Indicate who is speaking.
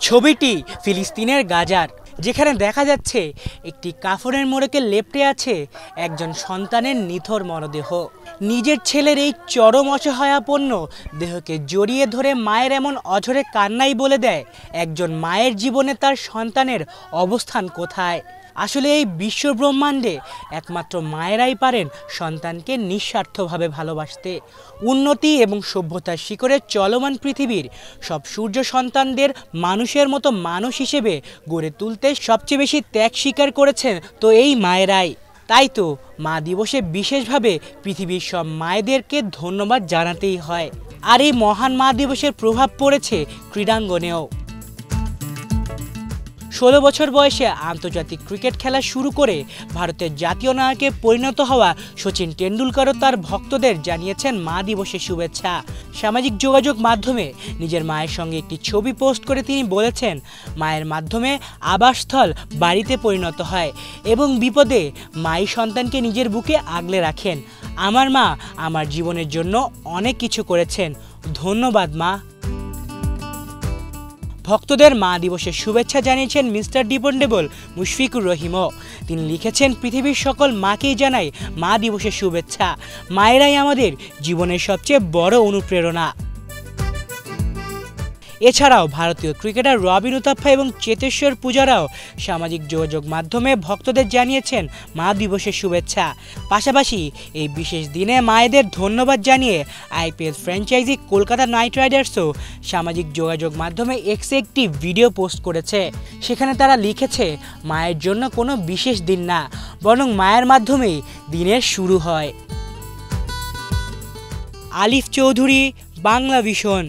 Speaker 1: ছবিটি ফিলিস্তিনের গাজার, যেখানে দেখা যাচ্ছে একটি কাফনের মোড়কে লেপ্টে আছে একজন সন্তানের নিথর মরদেহ। নিজের ছেলের এই চরম অসহায়াপন্ন দেহকে জড়িয়ে ধরে মায়ের এমন অঝরে কান্নাই বলে দেয় একজন মায়ের জীবনে তার সন্তানের অবস্থান কোথায়। আসলে এই বিশ্ব ব্রহ্মাণ্ডে একমাত্র মায়েরাই পারেন সন্তানকে নিঃস্বার্থভাবে ভালোবাসতে। উন্নতি এবং সভ্যতার শিখরে চলমান পৃথিবীর সব সূর্য সন্তানদের মানুষের মতো মানুষ হিসেবে গড়ে তুলতে সবচেয়ে বেশি ত্যাগ স্বীকার করেছেন তো এই মায়েরাই। তাই তো মা দিবসে বিশেষভাবে পৃথিবীর সব মায়েদেরকে ধন্যবাদ জানাতেই হয়। আর এই মহান মা দিবসের প্রভাব পড়েছে ক্রীড়াঙ্গনেও। 16 বছর বয়সে আন্তর্জাতিক ক্রিকেট খেলা শুরু করে ভারতের জাতীয় নায়কে পরিণত হওয়া সচিন টেন্ডুলকারও তার ভক্তদের জানিয়েছেন মা দিবসের শুভেচ্ছা। সামাজিক যোগাযোগ মাধ্যমে নিজের মায়ের সঙ্গে একটি ছবি পোস্ট করে তিনি বলেছেন, মায়ের মাধ্যমে আবাসস্থল বাড়িতে পরিণত হয় এবং বিপদে মাই সন্তানকে নিজের বুকে আগলে রাখেন। আমার মা আমার জীবনের জন্য অনেক কিছু করেছেন, ধন্যবাদ মা। ভক্তদের মা দিবসের শুভেচ্ছা জানিয়েছেন মিস্টার ডিপেন্ডেবল মুশফিকুর রহিমও। তিনি লিখেছেন, পৃথিবীর সকল মাকেই জানাই মা দিবসের শুভেচ্ছা। মায়েরাই আমাদের জীবনের সবচেয়ে বড় অনুপ্রেরণা। এছাড়াও ভারতীয় ক্রিকেটার রবিন উথাপ্পা এবং চেতেশ্বর পূজারাও সামাজিক যোগাযোগ মাধ্যমে ভক্তদের জানিয়েছেন মা দিবসের শুভেচ্ছা। পাশাপাশি এই বিশেষ দিনে মায়েদের ধন্যবাদ জানিয়ে আইপিএল ফ্র্যাঞ্চাইজি কলকাতা নাইট রাইডার্সও সামাজিক যোগাযোগ মাধ্যমে এক্সে একটি ভিডিও পোস্ট করেছে। সেখানে তারা লিখেছে, মায়ের জন্য কোনো বিশেষ দিন না, বরং মায়ের মাধ্যমেই দিনের শুরু হয়। আলিফ চৌধুরী, বাংলা ভিশন।